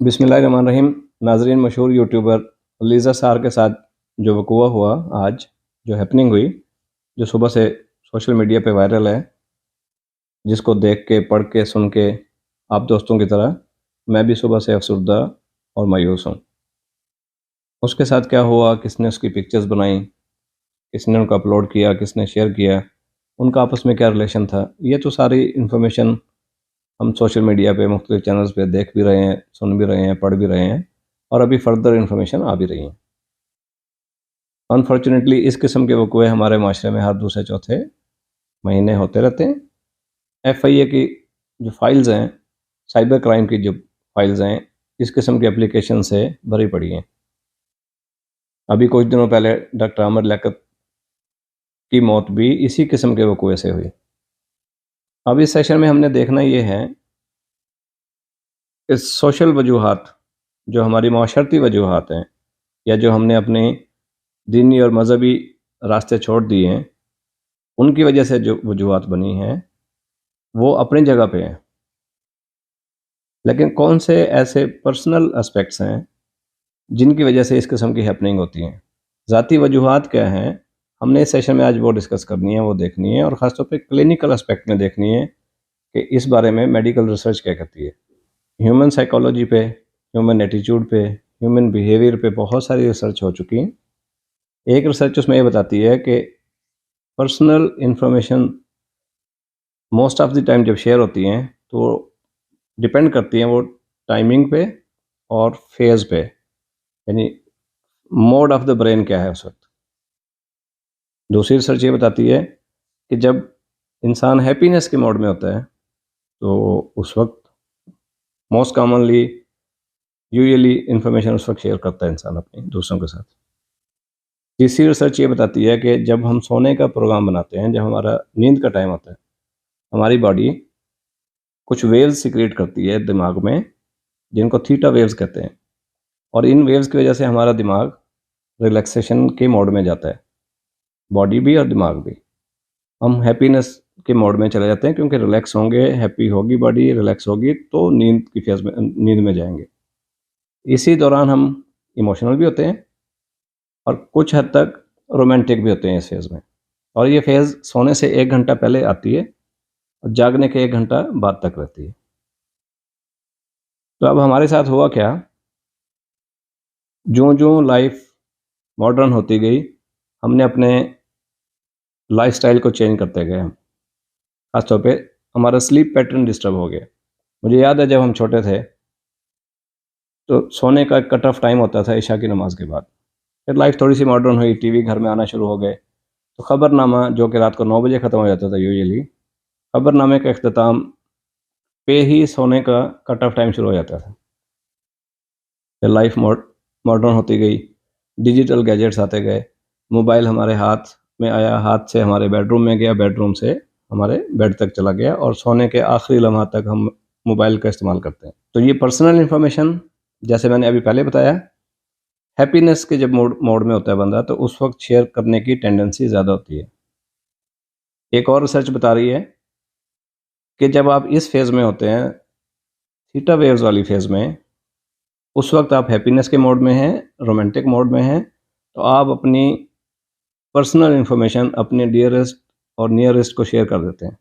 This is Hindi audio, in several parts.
बिस्मिल्लाहिर्रहमानिर्रहीम। नाजरीन, मशहूर यूट्यूबर लीज़ा सार के साथ जो वक़ूआ हुआ आज, जो हैपनिंग हुई, जो सुबह से सोशल मीडिया पे वायरल है, जिसको देख के, पढ़ के, सुन के आप दोस्तों की तरह मैं भी सुबह से अफ़सरदा और मायूस हूँ। उसके साथ क्या हुआ, किसने उसकी पिक्चर्स बनाई, किसने उनको अपलोड किया, किसने शेयर किया, उनका आपस में क्या रिलेशन था, ये तो सारी इन्फॉर्मेशन हम सोशल मीडिया पे मुख्तलिफ चैनल्स पे देख भी रहे हैं, सुन भी रहे हैं, पढ़ भी रहे हैं और अभी फर्दर इन्फॉर्मेशन आ भी रही है। अनफॉर्चुनेटली इस किस्म के वक़ूए हमारे माशरे में हर दूसरे चौथे महीने होते रहते हैं। एफआईए की जो फाइल्स हैं, साइबर क्राइम की जो फाइल्स हैं, इस किस्म की एप्लीकेशन से भरी पड़ी हैं। अभी कुछ दिनों पहले डॉक्टर आमिर लियाकत की मौत भी इसी किस्म के वक़ूए से हुई। अब इस सेशन में हमने देखना ये है कि सोशल वजूहात, जो हमारी माशरती वजूहात हैं, या जो हमने अपने दीनी और मज़हबी रास्ते छोड़ दिए हैं, उनकी वजह से जो वजूहात बनी हैं, वो अपनी जगह पे हैं। लेकिन कौन से ऐसे पर्सनल एस्पेक्ट्स हैं, जिनकी वजह से इस किस्म की हैपनिंग होती हैं? ज़ाती वजूहात क्या हैं? हमने इस सेशन में आज वो डिस्कस करनी है, वो देखनी है और ख़ास तौर पे क्लिनिकल एस्पेक्ट में देखनी है कि इस बारे में मेडिकल रिसर्च क्या कहती है। ह्यूमन साइकोलॉजी पे, ह्यूमन एटीट्यूड पे, ह्यूमन बिहेवियर पे बहुत सारी रिसर्च हो चुकी हैं। एक रिसर्च उसमें ये बताती है कि personal information most of the time जब शेयर होती हैं, तो डिपेंड करती हैं वो टाइमिंग पे और फेज़ पे, यानी मोड ऑफ द ब्रेन क्या है उस वक़्त। दूसरी रिसर्च ये बताती है कि जब इंसान हैप्पीनेस के मोड में होता है, तो उस वक़्त मोस्ट कॉमनली यूजुअली इन्फॉर्मेशन उस वक़्त शेयर करता है इंसान अपने दूसरों के साथ। तीसरी रिसर्च ये बताती है कि जब हम सोने का प्रोग्राम बनाते हैं, जब हमारा नींद का टाइम होता है, हमारी बॉडी कुछ वेव्स सीक्रेट करती है दिमाग में, जिनको थीटा वेव्स कहते हैं, और इन वेव्स की वजह से हमारा दिमाग रिलैक्सेशन के मोड में जाता है, बॉडी भी और दिमाग भी। हम हैप्पीनेस के मोड में चले जाते हैं क्योंकि रिलैक्स होंगे, हैप्पी होगी बॉडी, रिलैक्स होगी तो नींद की फेज़ में, नींद में जाएँगे। इसी दौरान हम इमोशनल भी होते हैं और कुछ हद तक रोमांटिक भी होते हैं इस फेज़ में, और ये फेज़ सोने से 1 घंटा पहले आती है और जागने के 1 घंटा बाद तक रहती है। तो अब हमारे साथ हुआ क्या, ज्यों-ज्यों लाइफ़ मॉडर्न होती गई, हमने अपने लाइफ़स्टाइल को चेंज करते गए हम। ख़ास तौर पे हमारा स्लीप पैटर्न डिस्टर्ब हो गया। मुझे याद है जब हम छोटे थे, तो सोने का कट ऑफ टाइम होता था इशा की नमाज़ के बाद। फिर लाइफ़ थोड़ी-सी मॉडर्न हुई, टीवी घर में आना शुरू हो गए, तो खबरनामा जो कि रात को 9 बजे ख़त्म हो जाता था यूजुअली, खबरनामे का इख्तिताम पे ही सोने का कट ऑफ टाइम शुरू हो जाता था। फिर लाइफ़ मॉडर्न होती गई, डिजिटल गैजेट्स आते गए, मोबाइल हमारे हाथ में आया, हाथ से हमारे बेडरूम में गया, बेडरूम से हमारे बेड तक चला गया और सोने के आखिरी लम्हा तक हम मोबाइल का इस्तेमाल करते हैं। तो ये पर्सनल इन्फॉर्मेशन, जैसे मैंने अभी पहले बताया, हैप्पीनेस के जब मोड मोड में होता है बंदा, तो उस वक़्त शेयर करने की टेंडेंसी ज़्यादा होती है। एक और रिसर्च बता रही है कि जब आप इस फ़ेज़ में होते हैं, थीटा वेव्स वाली फ़ेज़ में, उस वक़्त आप हैप्पीनेस के मोड में हैं, रोमांटिक मोड में हैं, तो आप अपनी पर्सनल इन्फॉर्मेशन अपने डियरेस्ट और नियरेस्ट को शेयर कर देते हैं।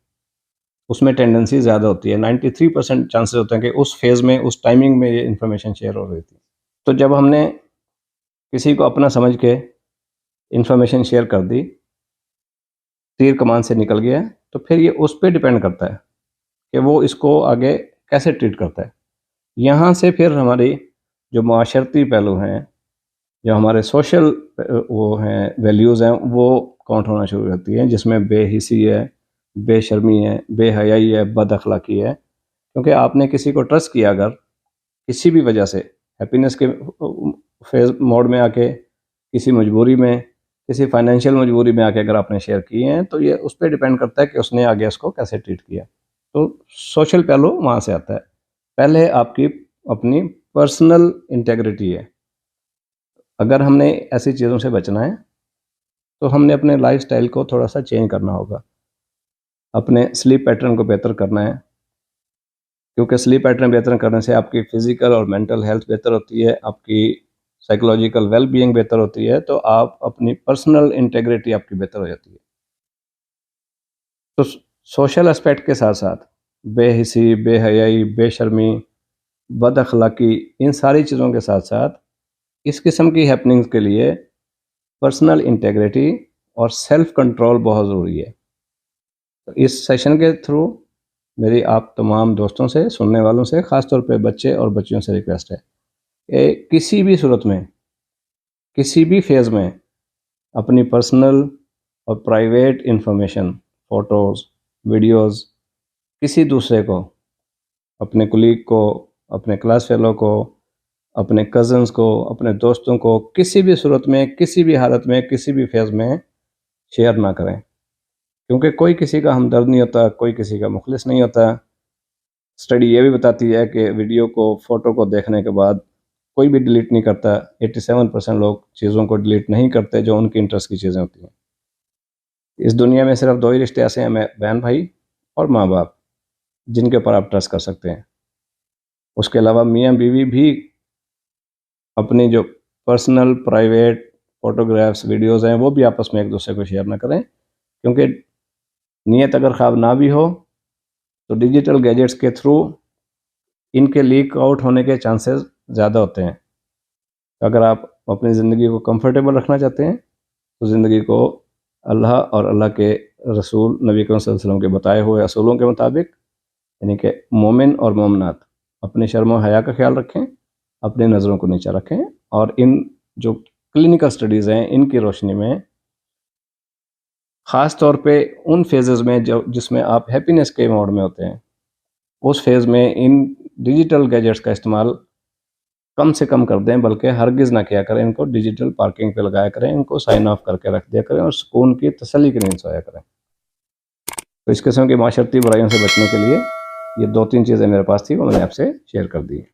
उसमें टेंडेंसी ज़्यादा होती है, 93% चांसेस होते हैं कि उस फ़ेज़ में, उस टाइमिंग में ये इन्फॉर्मेशन शेयर हो रही थी। तो जब हमने किसी को अपना समझ के इन्फॉर्मेशन शेयर कर दी, तीर कमान से निकल गया, तो फिर ये उस पे डिपेंड करता है कि वो इसको आगे कैसे ट्रीट करता है। यहाँ से फिर हमारी जो माशरती पहलू हैं, जो हमारे सोशल वो हैं, वैल्यूज़ हैं, वो काउंट होना शुरू होती हैं, जिसमें बेहिसी है, बेशर्मी है, बेहयाई है, बदअखलाकी है। क्योंकि आपने किसी को ट्रस्ट किया अगर, किसी भी वजह से, हैप्पीनेस के फेज़ मोड में आके, किसी मजबूरी में, किसी फाइनेंशियल मजबूरी में आके अगर आपने शेयर किए हैं, तो ये उस पे डिपेंड करता है कि उसने आगे उसको कैसे ट्रीट किया। तो सोशल पहलू वहाँ से आता है। पहले आपकी अपनी पर्सनल इंटेग्रिटी है। अगर हमने ऐसी चीज़ों से बचना है, तो हमने अपने लाइफ़स्टाइल को थोड़ा-सा चेंज करना होगा। अपने स्लीप पैटर्न को बेहतर करना है, क्योंकि स्लीप पैटर्न बेहतर करने से आपकी फ़िज़िकल और मेंटल हेल्थ बेहतर होती है, आपकी साइकोलॉजिकल वेल बीइंग बेहतर होती है, तो आप अपनी पर्सनल इंटीग्रिटी आपकी बेहतर हो जाती है। तो सोशल एस्पेक्ट के साथ-साथ बेहिसी, बेहयाई, बेशर्मी, बदअखलाकी, इन सारी चीज़ों के साथ-साथ इस किस्म की हैपनिंग्स के लिए पर्सनल इंटीग्रिटी और सेल्फ कंट्रोल बहुत ज़रूरी है। तो इस सेशन के थ्रू मेरी आप तमाम दोस्तों से, सुनने वालों से, ख़ास तौर पे बच्चे और बच्चियों से रिक्वेस्ट है कि किसी भी सूरत में, किसी भी फ़ेज़ में अपनी पर्सनल और प्राइवेट इन्फॉर्मेशन, फ़ोटोज़, वीडियोज़ किसी दूसरे को, अपने कुलीग को, अपने क्लास फेलो को, अपने कज़न्स को, अपने दोस्तों को किसी भी सूरत में, किसी भी हालत में, किसी भी फ़ेज़ में शेयर ना करें। क्योंकि कोई किसी का हमदर्द नहीं होता, कोई किसी का मुखलिस नहीं होता। स्टडी ये भी बताती है कि वीडियो को, फ़ोटो को देखने के बाद कोई भी डिलीट नहीं करता। 87% लोग चीज़ों को डिलीट नहीं करते जो उनकी इंटरेस्ट की चीज़ें होती हैं। इस दुनिया में सिर्फ 2 ही रिश्ते ऐसे हैं, बहन भाई और माँ-बाप, जिनके ऊपर आप ट्रस्ट कर सकते हैं। उसके अलावा मियाँ-बीवी भी अपनी जो पर्सनल, प्राइवेट फ़ोटोग्राफ्स, वीडियोज़ हैं, वो भी आपस में एक-दूसरे को शेयर ना करें। क्योंकि नीयत अगर ख़राब ना भी हो, तो डिजिटल गैजेट्स के थ्रू इनके लीक आउट होने के चांसेस ज़्यादा होते हैं। अगर आप अपनी ज़िंदगी को कंफर्टेबल रखना चाहते हैं, तो ज़िंदगी को अल्लाह और अल्लाह के रसूल नबी करीम सल्लल्लाहु अलैहि वसल्लम के बताए हुए असूलों के मुताबिक, यानी कि मोमिन और मोमिनात अपनी शर्म और हया का ख्याल रखें, अपनी नज़रों को नीचा रखें और इन जो क्लिनिकल स्टडीज़ हैं, इनकी रोशनी में ख़ास तौर पे उन फ़ेज़ेज़ में जो जिसमें आप हैप्पीनेस के मोड में होते हैं, उस फ़ेज़ में इन डिजिटल गैजेट्स का इस्तेमाल कम से कम कर दें, बल्कि हरगिज़ ना किया करें। इनको डिजिटल पार्किंग पे लगाया करें, इनको साइन ऑफ करके रख दिया करें और सुकून की तसल्ली की नींद सोया करें। तो इस किस्म की माशरती बुराइयों से बचने के लिए ये 2-3 चीज़ें मेरे पास थी, वो मैंने आपसे शेयर कर दी।